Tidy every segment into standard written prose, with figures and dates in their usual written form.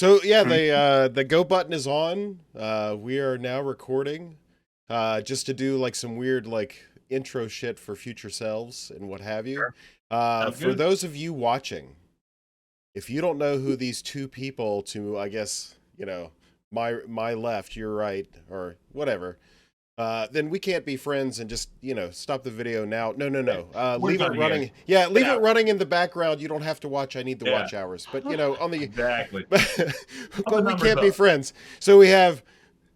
So yeah, the go button is on. We are now recording, just to do like some weird like intro shit for future selves and what have you. Sure. Sounds For good. those of you watching, if you don't know who these two people to, I guess my left, your right, or whatever, then we can't be friends and just stop the video now. No. We're Leave it done here. running. Yeah, leave Get it out. running in the background. You don't have to watch. I need the Yeah. watch hours, but on the Exactly. but the we numbers can't be up. friends. So we have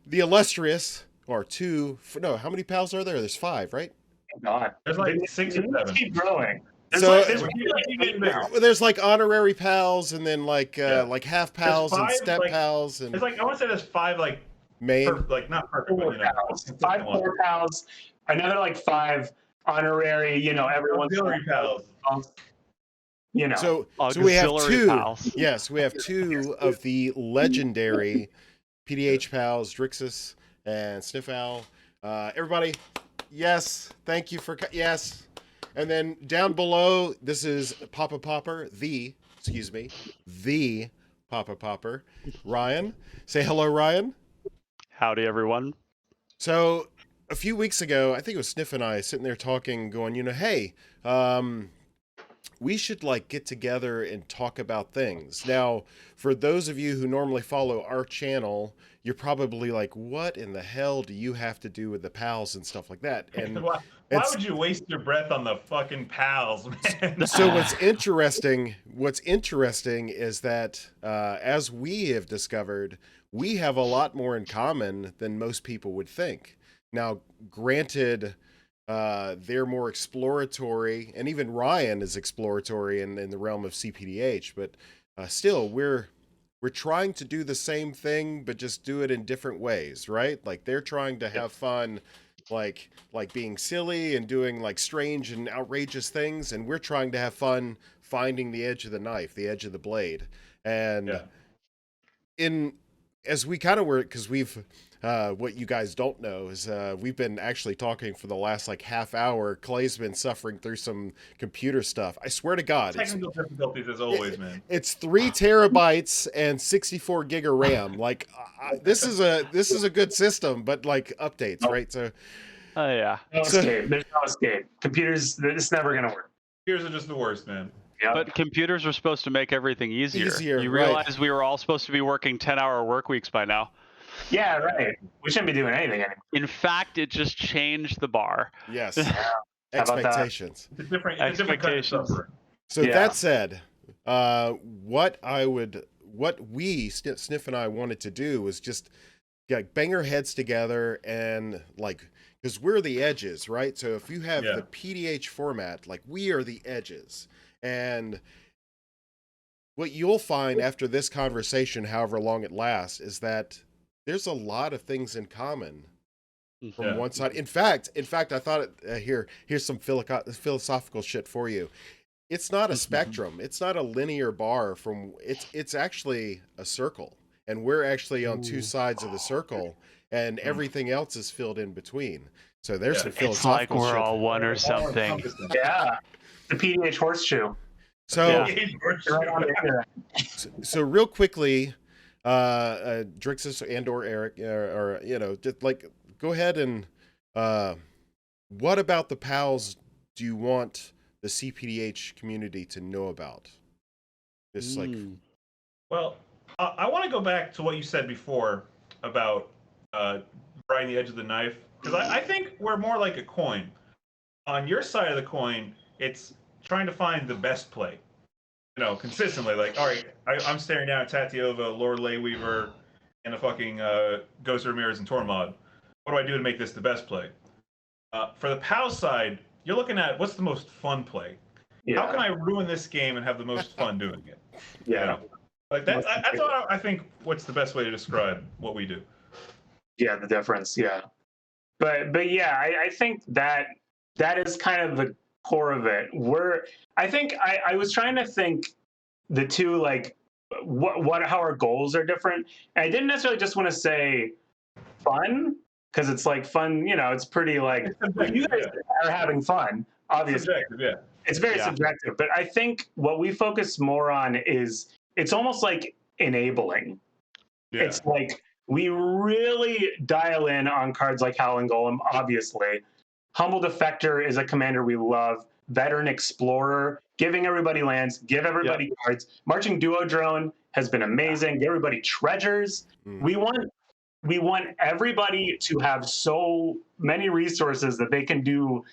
the illustrious, or two. No, how many pals are there? There's five, right? God. There's like 6 or 7. Keep growing. There's So- like We're there's getting bigger. Well, there's like honorary pals, and then like half pals and five, step like- pals and It's like I want to say there's 5 like main. like not perfect, but four pals. consistent 5 ones. core pals. Another like 5 honorary. Everyone's Auxiliary pals. So we have Auxiliary two. pals. Yes, we have two of the legendary PDH pals, Drixus and Sniff Owl. Everybody, yes, thank you for yes. And then down below, this is Papa Popper, the Papa Popper, Ryan. Say hello, Ryan. Howdy, everyone. So a few weeks ago, I think it was Sniff and I sitting there talking, going, hey, we should like get together and talk about things. Now, for those of you who normally follow our channel, you're probably like, what in the hell do you have to do with the pals and stuff like that? And Why would you waste your breath on the fucking pals, man? so what's interesting is that as we have discovered, we have a lot more in common than most people would think. Now, granted, they're more exploratory, and even Ryan is exploratory in the realm of CPDH, but still, we're trying to do the same thing, but just do it in different ways, right? Like they're trying to have fun, like being silly and doing like strange and outrageous things, and we're trying to have fun finding the edge of the knife, the edge of the blade. And as we kind of were, because we've what you guys don't know is we've been actually talking for the last like half hour. Clay's been suffering through some computer stuff. I swear to God, Technical difficulties as always, man. it's 3 terabytes and 64 gig of RAM. Like this is a good system, but like updates, right? So Oh yeah. No escape. There's no escape. Computers. It's never gonna work. Computers are just the worst, man. Yeah. But computers were supposed to make everything easier. You right. realize we were all supposed to be working 10-hour work weeks by now. Yeah. Right. We shouldn't be doing anything anymore. In fact, it just changed the bar. yes, How about that? expectations. It's a different kind of Expectations. suffering. So Yeah. that said, what we Sniff and I wanted to do was just bang our heads together and like, because we're the edges, right? So if you have the PDH format, like we are the edges, and what you'll find after this conversation, however long it lasts, is that there's a lot of things in common from one side. In fact, I thought here's some philosophical shit for you. It's not a spectrum. It's not a linear bar from it's actually a circle, and we're actually on two sides of the circle, and everything else is filled in between. So there's some It's like philosophical we're shit. all one or something. Yeah. The PDH horseshoe. So Yeah. Right on the end of that. so real quickly, Drixus and or Eric, or just like go ahead and what about the pals do you want the CPDH community to know about? Just like Well, I want to go back to what you said before about riding the edge of the knife, because I think we're more like a coin. On your side of the coin, it's trying to find the best play, consistently. Like, all right, I'm staring down at Tatiova, Lord Layweaver, and a fucking Ghost Ramirez and Tormod. What do I do to make this the best play? For the PAL side, you're looking at what's the most fun play. Yeah. How can I ruin this game and have the most fun doing it? Yeah. Like that's what I think. What's the best way to describe what we do? Yeah, the difference. Yeah, but yeah, I think that is kind of the core of it. I think I was trying to think the two, like how our goals are different. And I didn't necessarily just want to say fun, because it's like fun. It's pretty like you guys are having fun. Obviously, Subjective, it's very subjective. But I think what we focus more on is it's almost like enabling. Yeah. It's like we really dial in on cards like Howling Golem, obviously. Humble Defector is a commander we love. Veteran Explorer, giving everybody lands, give everybody cards. Marching Duodrone has been amazing. Give everybody treasures. We want everybody to have so many resources that they can do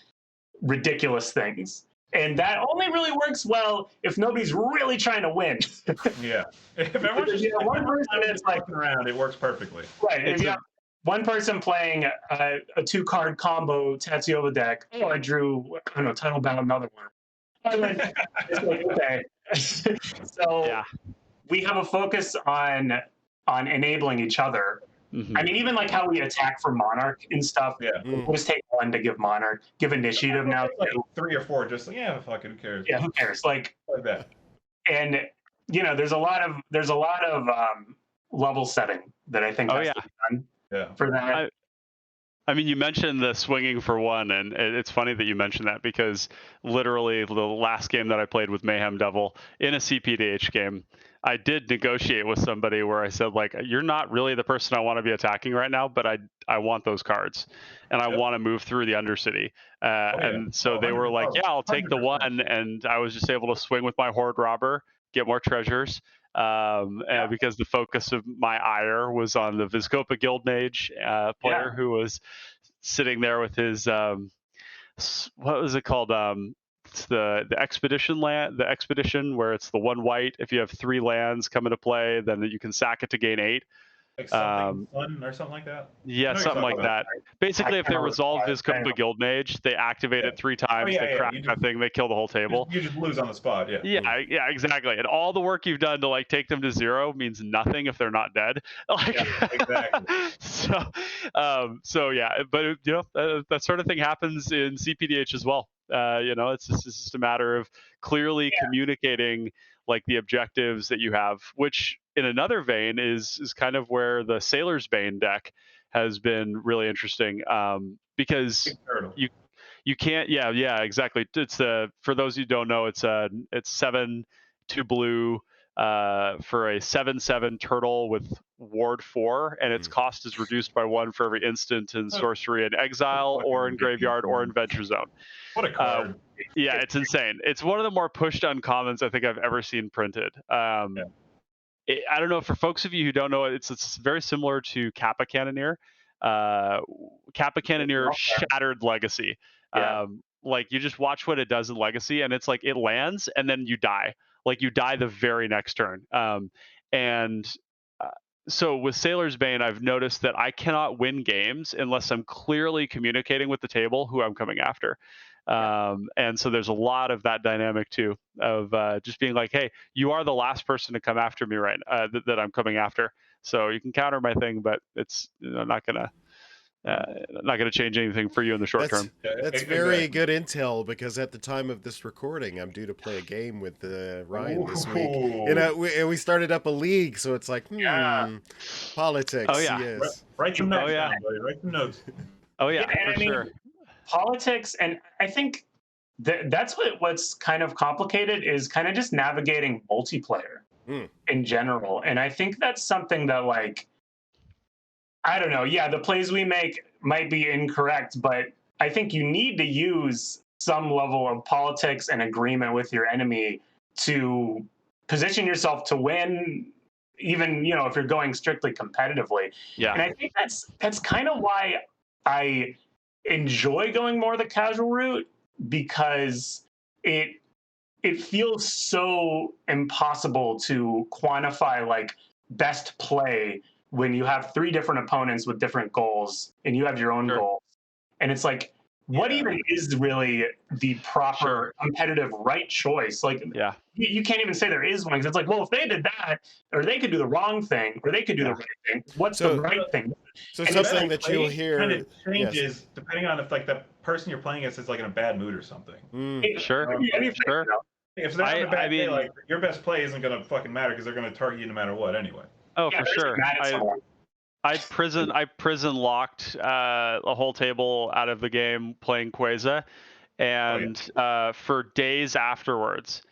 ridiculous things. And that only really works well if nobody's really trying to win. Yeah. If everyone's just one person it's like around, it works perfectly. Right. If you have one person playing a 2-card combo Tatsiova deck, I drew, I don't know, Tidal Bound, another one. It's like, okay. So we have a focus on enabling each other. I mean, even like how we attack for Monarch and stuff. Yeah. We'll just take one to give Monarch, give initiative now. Like 3 or 4, just like, fuck it, who cares? Yeah, who cares? Like that. And there's a lot of level setting that I think has to be done for that. I mean, you mentioned the swinging for one, and it's funny that you mentioned that because literally the last game that I played with Mayhem Devil in a CPDH game, I did negotiate with somebody where I said, like, you're not really the person I want to be attacking right now, but I want those cards, and I want to move through the Undercity. And so they were like, yeah, I'll take the 1, and I was just able to swing with my Horde Robber, get more treasures, because the focus of my ire was on the Vizkopa Guild Mage player who was sitting there with his what was it called? It's the expedition land, the expedition where it's the 1 white. If you have 3 lands come into play, then you can sack it to gain 8. Like something fun or something like that? Yeah, something like that. Basically, if they resolve Vizkopa Guild Mage, they activate it 3 times, they crack that thing, they kill the whole table. You just lose on the spot, Yeah, exactly. And all the work you've done to like take them to 0 means nothing if they're not dead. Like, exactly. So yeah, but that sort of thing happens in CPDH as well. It's just a matter of clearly communicating like the objectives that you have, which in another vein is kind of where the Sailor's Bane deck has been really interesting, because you can't exactly. It's for those who don't know, it's 7 2 blue for a 7/7 turtle with ward 4, and its cost is reduced by 1 for every instant in sorcery in exile or in graveyard or in venture zone. What a card. Yeah, it's insane. It's one of the more pushed uncommons I think I've ever seen printed. I don't know, for folks of you who don't know, it's very similar to Kappa Cannoneer. Kappa Cannoneer Shattered Legacy. Like, you just watch what it does in Legacy, and it's like it lands and then you die. Like, you die the very next turn. So with Sailor's Bane, I've noticed that I cannot win games unless I'm clearly communicating with the table who I'm coming after. And so there's a lot of that dynamic too, of just being like, hey, you are the last person to come after me that I'm coming after. So you can counter my thing, but it's not gonna change anything for you in the short term. That's very good intel, because at the time of this recording, I'm due to play a game with Ryan this week. And we started up a league, so it's like, politics. Oh yeah, yes. Write some notes down, buddy. Write some notes. Oh yeah, for sure. Politics, and I think that's what's kind of complicated, is kind of just navigating multiplayer in general. And I think that's something that, like, I don't know. Yeah, the plays we make might be incorrect, but I think you need to use some level of politics and agreement with your enemy to position yourself to win, even, if you're going strictly competitively. Yeah. And I think that's kind of why I enjoy going more the casual route, because it feels so impossible to quantify like best play when you have 3 different opponents with different goals and you have your own goals. And it's like, what even is really the proper competitive right choice? Like, you can't even say there is one, because it's like, well, if they did that, or they could do the wrong thing, or they could do the right thing, what's the right thing? So something that you'll hear kind of changes depending on if like the person you're playing against is like in a bad mood or something. Sure. If they're in a bad day, like, your best play isn't going to fucking matter, because they're going to target you no matter what anyway. Oh, for sure. I prison locked a whole table out of the game playing Queza, and for days afterwards,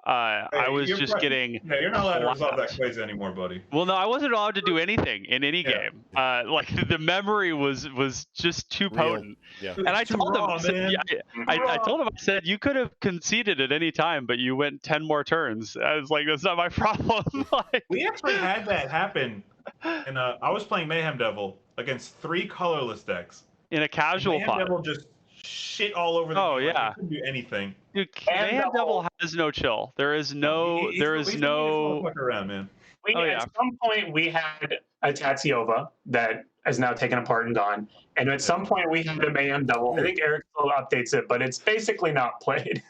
I was You're just right. getting Yeah, you're not allowed to resolve that clapped. quiz anymore, buddy. Well, no, I wasn't allowed to do anything in any Yeah. game. Like the memory was just too Real. potent. Yeah. And I It's too told him, raw, I said, man. yeah, I told him, I said, you could have conceded at any time, but you went 10 more turns. I was like, that's not my problem. Like, We actually had that happen, and I was playing Mayhem Devil against 3 colorless decks. in a And casual Mayhem pod. Devil just shit all over the Oh, game. Like, yeah. they couldn't do anything. Dude, And Mayhem the Devil has no chill. There is no, He's there the is meanest no. motherfucker around, man. We, Oh, at yeah. some point, we had a Tatsiova that is now taken apart and gone. And at some point, we had a Mayhem Double. I think Eric still updates it, but it's basically not played.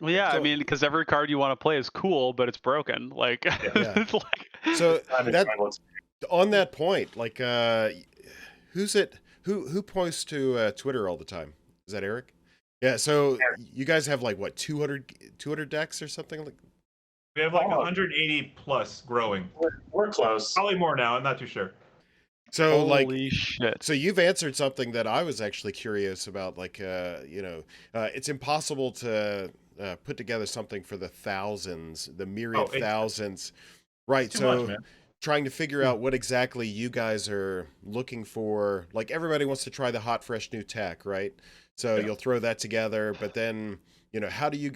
Well, yeah, I So- mean, because every card you want to play is cool, but it's broken. Like, Yeah. it's like, So Not that enjoyable. on that point, like, who's it? Who posts to Twitter all the time? Is that Eric? Yeah. So Eric. you guys have like what 200 decks or something like. We have like Oh. 180 plus growing. We're close. Probably more now. I'm not too sure. So like. holy shit. So you've answered something that I was actually curious about. Like, it's impossible to put together something for the thousands, the myriad it's- thousands, right? Too So much, man. trying to figure out what exactly you guys are looking for. Like everybody wants to try the hot, fresh new tech, right? So Yeah. you'll throw that together, but then how do you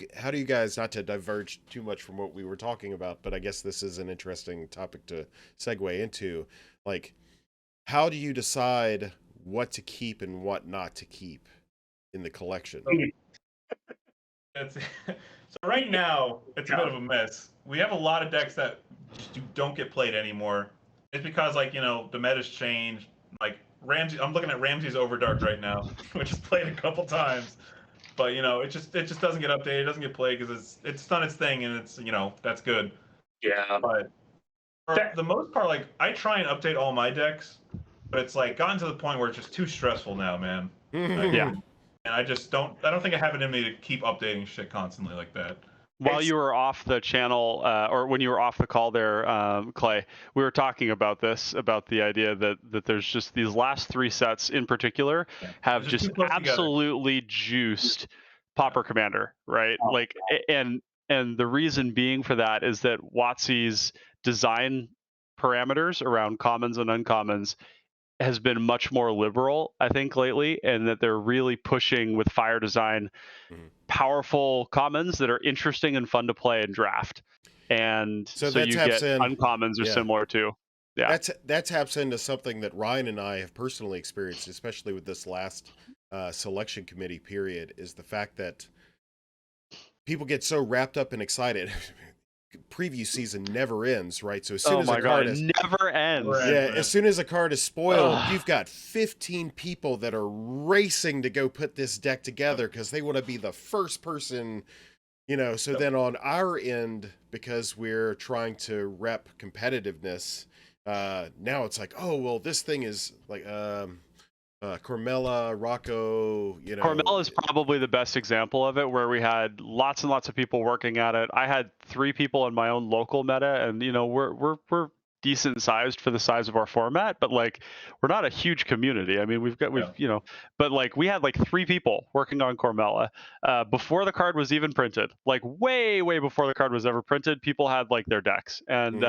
guys, not to diverge too much from what we were talking about, but I guess this is an interesting topic to segue into. Like, how do you decide what to keep and what not to keep in the collection? It's, so right now, it's a bit of a mess. We have a lot of decks that just don't get played anymore. It's because, like, the meta's changed. Like, Ramsey, I'm looking at Ramsey's Overdark right now, which is played a couple times. But, it just doesn't get updated. It doesn't get played because it's done its thing, and it's, that's good. Yeah. But for the most part, like, I try and update all my decks, but it's, like, gotten to the point where it's just too stressful now, man. Like, Yeah. And I don't think I have it in me to keep updating shit constantly like that. While you were off the channel, or when you were off the call there, Clay, we were talking about this, about the idea that there's just these last 3 sets in particular have They're just just too close together. absolutely juiced Pauper Commander, right? Oh. Like, and the reason being for that is that WotC's design parameters around commons and uncommons has been much more liberal, I think, lately, and that they're really pushing with Fire Design powerful commons that are interesting and fun to play and draft. And So so that you taps get in- uncommons are yeah. similar too. Yeah. That taps into something that Ryan and I have personally experienced, especially with this last selection committee period, is the fact that people get so wrapped up and excited. Preview season never ends, right? So as soon Oh as my a card god, is never ends. Never ends. yeah, man. as soon as a card is spoiled, Ugh. you've got 15 people that are racing to go put this deck together because they want to be the first person, So then on our end, because we're trying to rep competitiveness, now it's like, oh well, this thing is like Cormella, Rocco, Cormel is probably the best example of it, where we had lots and lots of people working at it. I had 3 people in my own local meta, and we're decent sized for the size of our format, but like we're not a huge community. I mean, we've but like we had like 3 people working on Cormella before the card was even printed. Like way before the card was ever printed, people had like their decks, and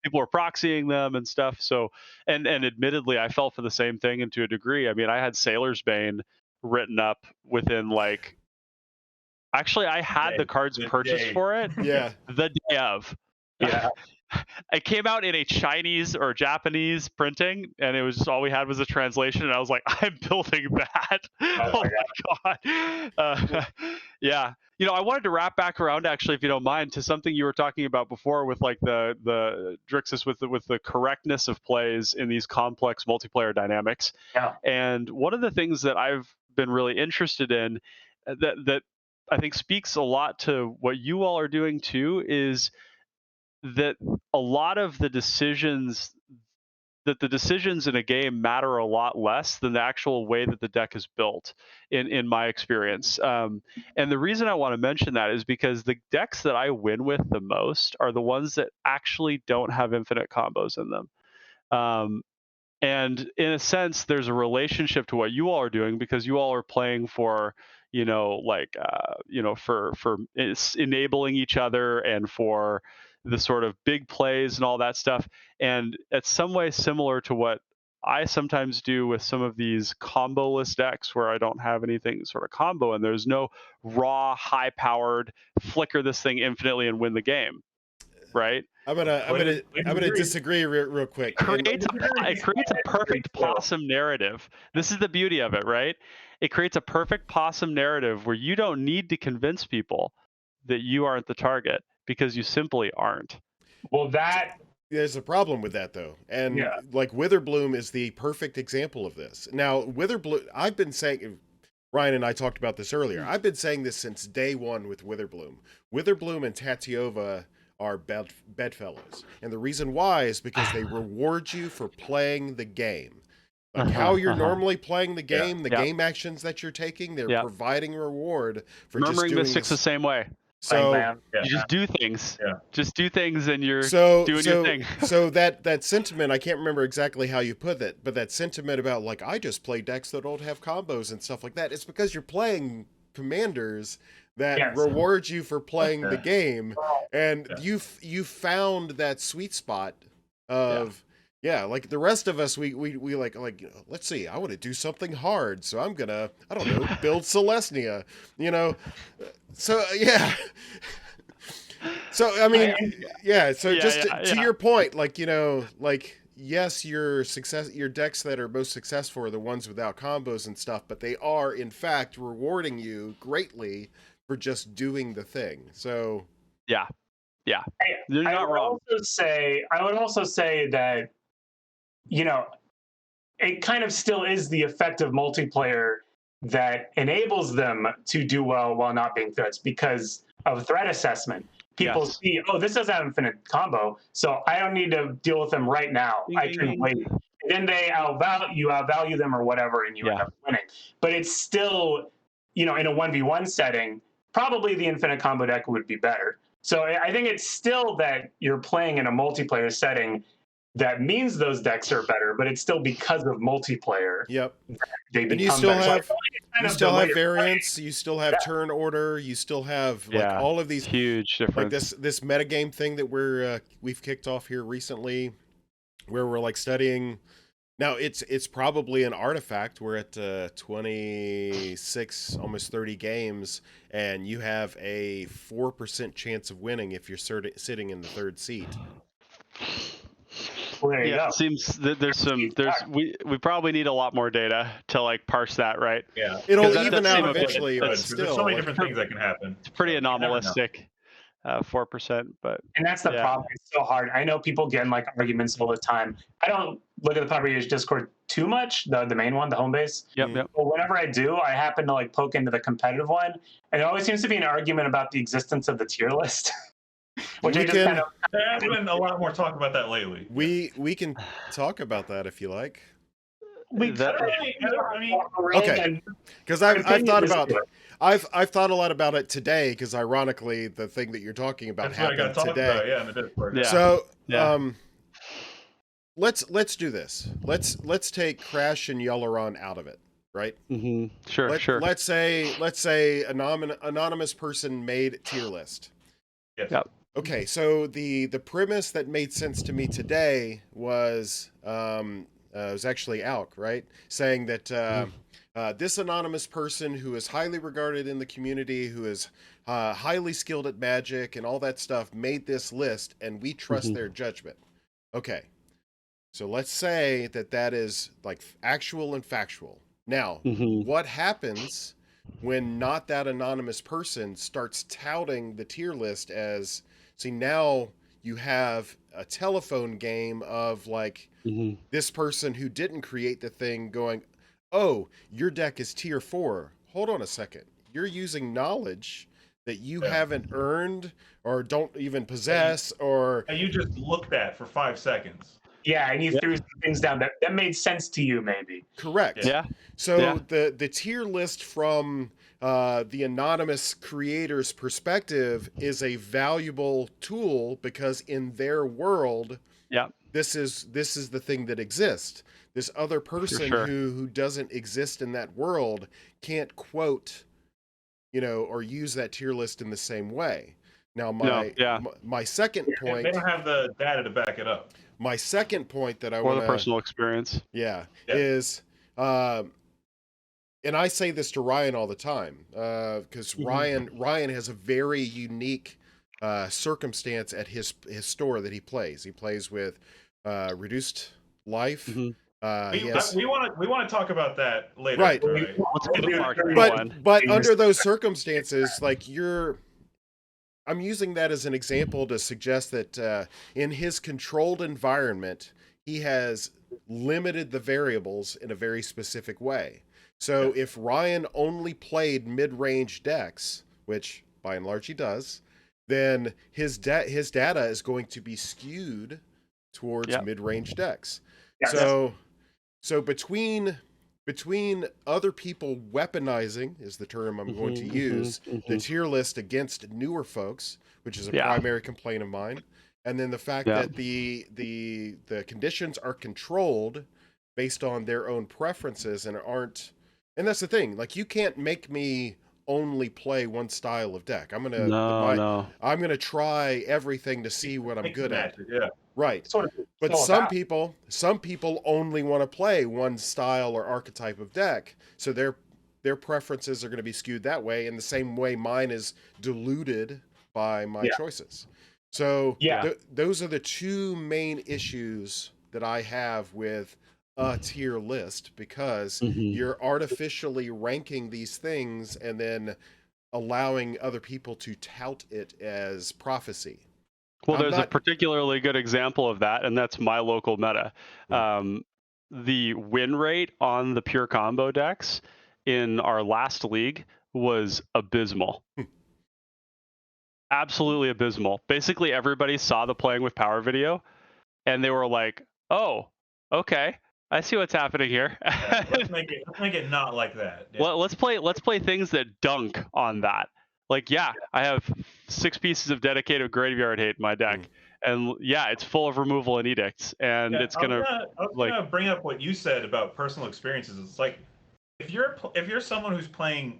people were proxying them and stuff. So and admittedly, I fell for the same thing, and to a degree. I mean, I had Sailor's Bane written up within like. Actually, I had the cards purchased for it yeah. the day of. Yeah. It came out in a Chinese or Japanese printing, and it was just all we had was a translation. And I was like, I'm building that. Oh my god. Yeah. I wanted to wrap back around, actually, if you don't mind, to something you were talking about before with like the Drixus with the correctness of plays in these complex multiplayer dynamics. Yeah. And one of the things that I've been really interested in that I think speaks a lot to what you all are doing too is that a lot of the decisions in a game matter a lot less than the actual way that the deck is built in my experience. And the reason I want to mention that is because the decks that I win with the most are the ones that actually don't have infinite combos in them. And in a sense, there's a relationship to what you all are doing, because you all are playing for, for enabling each other and for the sort of big plays and all that stuff. And it's some way similar to what I sometimes do with some of these combo-less decks where I don't have anything sort of combo, and there's no raw, high-powered flicker this thing infinitely and win the game, right? I'm gonna disagree real quick. It creates a perfect possum narrative. This is the beauty of it, right? It creates a perfect possum narrative where you don't need to convince people that you aren't the target because you simply aren't. Well, there's a problem with that though, and like Witherbloom is the perfect example of this. Now, Witherbloom, I've been saying, Ryan and I talked about this earlier. I've been saying this since day one with Witherbloom. Witherbloom and Tatyova are bedfellows, and the reason why is because they reward you for playing the game. Like how you're normally playing the game, the game actions that you're taking, they're providing reward for Murmuring just doing Mystics the same way. So you just do things. Just do things, and you're doing your thing. So that sentiment, I can't remember exactly how you put it, but that sentiment about like I just play decks that don't have combos and stuff like that. It's because you're playing commanders that reward you for playing the game, and you found that sweet spot of like the rest of us, we like let's see, I want to do something hard, so I'm gonna, I don't know, build Celestia, so so I mean so to your point, like like yes, your decks that are most successful are the ones without combos and stuff, but they are in fact rewarding you greatly for just doing the thing. So you're not wrong. I would also say that it kind of still is the effective multiplayer that enables them to do well while not being threats because of threat assessment. People see, oh, this doesn't have infinite combo, so I don't need to deal with them right now. I can wait. And then you outvalue them or whatever, and you end up winning. But it's still, in a 1v1 setting, probably the infinite combo deck would be better. So I think it's still that you're playing in a multiplayer setting that means those decks are better, but it's still because of multiplayer. Yep. They and you still have variants, you still have turn order, you still have like all of these huge difference. Like this metagame thing that we've kicked off here recently, where we're like studying. Now it's probably an artifact. We're at 26, almost 30 games, and you have a 4% chance of winning if you're sitting in the third seat. Well, there you go. It seems that we probably need a lot more data to like parse that, right? Yeah, it'll even out eventually, but still, there's so many different things that can happen. It's pretty anomalistic, 4%, but and that's the problem. It's so hard. I know people get in like arguments all the time. I don't look at the Pod Rage Discord too much, the main one, the home base. Yep. But whenever I do, I happen to like poke into the competitive one, and it always seems to be an argument about the existence of the tier list. Which there's been a lot more talk about that lately. We can talk about that if you like. Okay, because I've thought about it. I've thought a lot about it today because ironically the thing that you're talking about happened today. In the Discord. Yeah. So let's do this. Let's take Crash and Yelleron out of it, right? Mm-hmm. Sure. Let's say anonymous person made tier list. Yes. Yep. Okay, so the premise that made sense to me today was it was actually Alk, right? Saying that this anonymous person who is highly regarded in the community, who is highly skilled at magic and all that stuff, made this list, and we trust their judgment. Okay, so let's say that is like actual and factual. Now, what happens when not that anonymous person starts touting the tier list as... See, now you have a telephone game of like this person who didn't create the thing going, oh, your deck is tier 4. Hold on a second. You're using knowledge that you haven't earned or don't even possess and you just looked at for 5 seconds. Yeah, and you threw some things down that made sense to you, maybe. Correct. Yeah. So the tier list from the anonymous creator's perspective is a valuable tool because in their world, this is the thing that exists. This other person who doesn't exist in that world can't quote or use that tier list in the same way. Now, my second They point, don't have the data to back it up. my second point that I Or want the to, personal experience. is, and I say this to Ryan all the time, because Ryan has a very unique circumstance at his store that he plays. He plays with reduced life. Mhm. We want to talk about that later. Right. Let's get to Mark But under those circumstances, like I'm using that as an example to suggest that in his controlled environment, he has limited the variables in a very specific way. So if Ryan only played mid-range decks, which by and large he does, then his data is going to be skewed towards mid-range decks. Yes. So between other people weaponizing, is the term I'm going to use, the tier list against newer folks, which is a primary complaint of mine, and then the fact that the conditions are controlled based on their own preferences and that's the thing. Like, you can't make me only play one style of deck. I'm gonna try everything to see what I'm good at. Yeah. Right. But some people only want to play one style or archetype of deck, so their preferences are going to be skewed that way, in the same way mine is diluted by my choices. So those are the two main issues that I have with a tier list, because you're artificially ranking these things and then allowing other people to tout it as prophecy. Well, there's a particularly good example of that, and that's my local meta. The win rate on the pure combo decks in our last league was abysmal. Absolutely abysmal. Basically, everybody saw the playing with power video, and they were like, "Oh, okay, I see what's happening here." Let's make it not like that. Yeah. Let's play things that dunk on that. Like, I have 6 pieces of dedicated graveyard hate in my deck, and it's full of removal and edicts, and it's I was gonna bring up what you said about personal experiences. It's like, if you're someone who's playing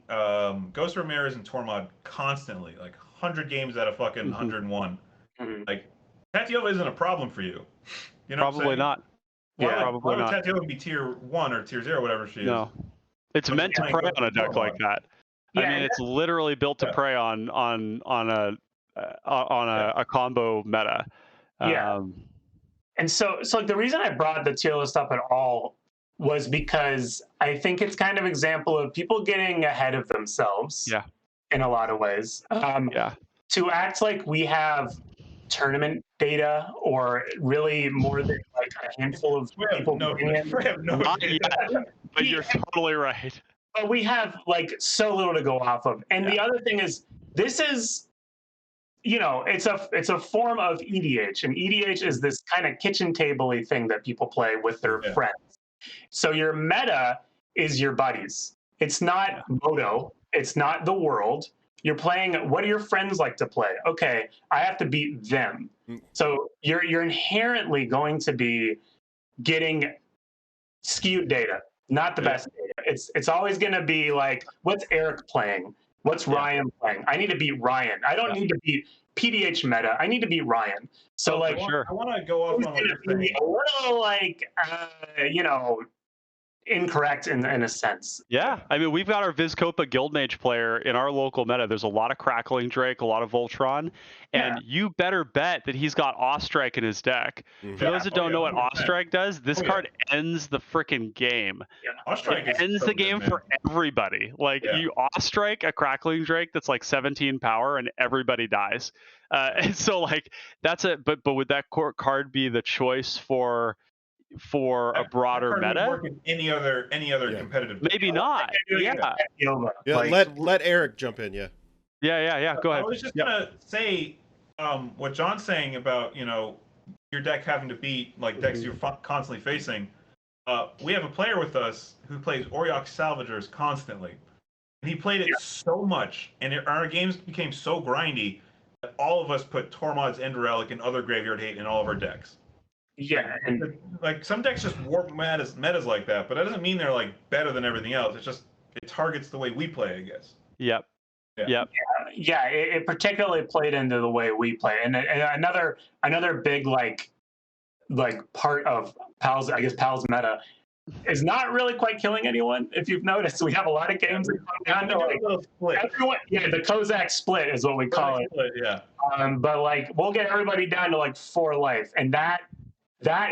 Ghost Ramirez and Tormod constantly, like 100 games out of fucking 101, like, Tatiova isn't a problem for you. You know, probably not. Why would Tatiova be tier 1 or tier 0, whatever she is? No, it's meant to prey on a deck like that. I mean, it's literally built to prey on a combo meta. And so like, the reason I brought the tier list up at all was because I think it's kind of example of people getting ahead of themselves. In a lot of ways. To act like we have tournament data, or really more than like a handful of people. But you're totally right. But we have like so little to go off of. And the other thing is, this is, it's a form of EDH, and EDH is this kind of kitchen table-y thing that people play with their friends. So your meta is your buddies. It's not Moto. It's not the world. You're playing, what do your friends like to play? Okay, I have to beat them. So you're inherently going to be getting skewed data, not the best data. It's always going to be like, what's Eric playing? What's Ryan playing? I need to beat Ryan. I don't need to beat PDH meta. I need to beat Ryan. So I want to go off on what you're saying. A little like, incorrect in a sense. I mean, we've got our Vizcopa Guildmage player in our local meta. There's a lot of Crackling Drake, a lot of Voltron, and you better bet that he's got Ostrike in his deck. For those that don't know what Ostrike does, this card ends the freaking game. It ends the game for everybody. Like, you Ostrike a Crackling Drake that's like 17 power, and everybody dies. And so, like, that's it. But would that card be the choice for a broader meta? Work in any other competitive. Maybe not. Let Eric jump in. Go ahead. I was just gonna say what John's saying about your deck having to beat like decks you're constantly facing. We have a player with us who plays Oriox Salvagers constantly, and he played it so much, and our games became so grindy that all of us put Tormod's End Relic and other graveyard hate in all of our decks. And like, some decks just warp metas like that, but that doesn't mean they're like better than everything else. It's just, it targets the way we play, I guess. Yep. Yeah, it particularly played into the way we play, and another big like part of Pal's, I guess Pal's meta is not really quite killing anyone. If you've noticed, we have a lot of games that come down to like everyone. Yeah, the Kozak split is what we call it. Split, yeah. But like we'll get everybody down to like 4 life, and that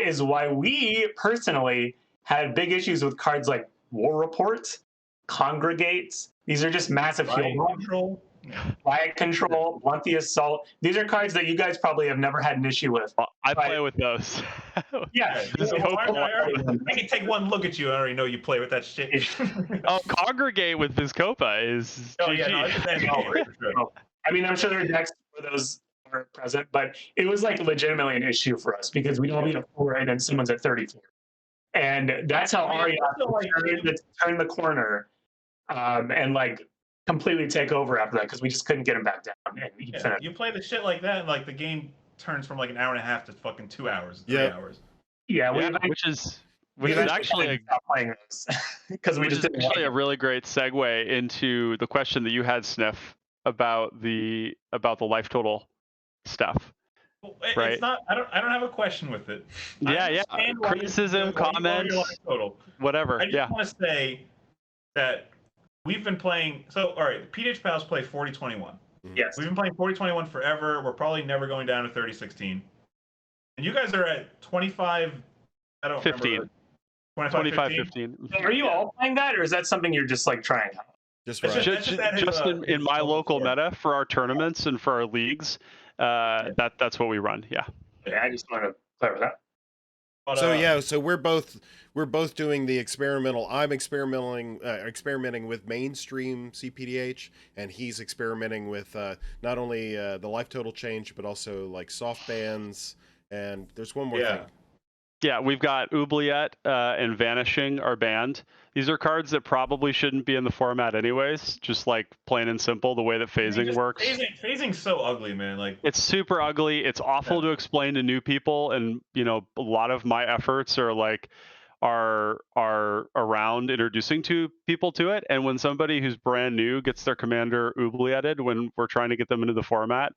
is why we personally had big issues with cards like War Report, Congregates. These are just massive heal Control. Riot Control, Blunt the Assault. These are cards that you guys probably have never had an issue with. Well, I play with those. Yeah. I can take one look at you. I already know you play with that shit. Oh, Congregate with Vizcopa is Oh, yeah, no, GG. I mean, I'm sure there are decks where those are present, but it was like legitimately an issue for us because we'd all be at 4 and then someone's at 34. And that's how Arya turned the corner and like completely take over after that because we just couldn't get him back down. And you play the shit like that, and like the game turns from like an hour and a half to fucking 2 hours, 3 hours. Yeah, which is actually playing those because we just didn't actually a really great segue into the question that you had, Sniff, about the life total stuff. Well, right? It's not. I don't have a question with it. Yeah. Criticism, comments, whatever. I just want to say that we've been playing. So, all right, PDH Pals play 40-21. Yes. We've been playing 40-21 forever. We're probably never going down to 30-16. And you guys are at 25. I don't 15. remember. 25-15. Are you all playing that, or is that something you're just like trying out? Just in my local meta for our tournaments and for our leagues, that's what we run. Yeah. Yeah, I just want to clarify that. But, so we're both doing the experimental. I'm experimenting with mainstream CPDH, and he's experimenting with not only the life total change, but also like soft bands. And there's one more thing. Yeah, we've got Oubliette and Vanishing are banned. These are cards that probably shouldn't be in the format anyways, just like plain and simple, the way that phasing works. Phasing's so ugly, man. Like it's super ugly. It's awful to explain to new people, and a lot of my efforts are around introducing people to it. And when somebody who's brand new gets their commander oublietted when we're trying to get them into the format,